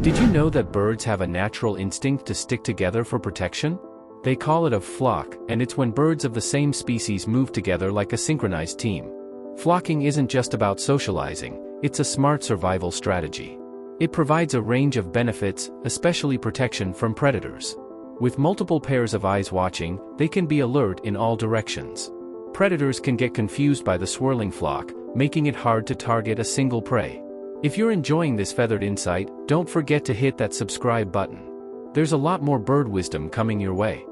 Did you know that birds have a natural instinct to stick together for protection? They call it a flock, and it's when birds of the same species move together like a synchronized team. Flocking isn't just about socializing, it's a smart survival strategy. It provides a range of benefits, especially protection from predators. With multiple pairs of eyes watching, they can be alert in all directions. Predators can get confused by the swirling flock, making it hard to target a single prey. If you're enjoying this feathered insight, don't forget to hit that subscribe button. There's a lot more bird wisdom coming your way.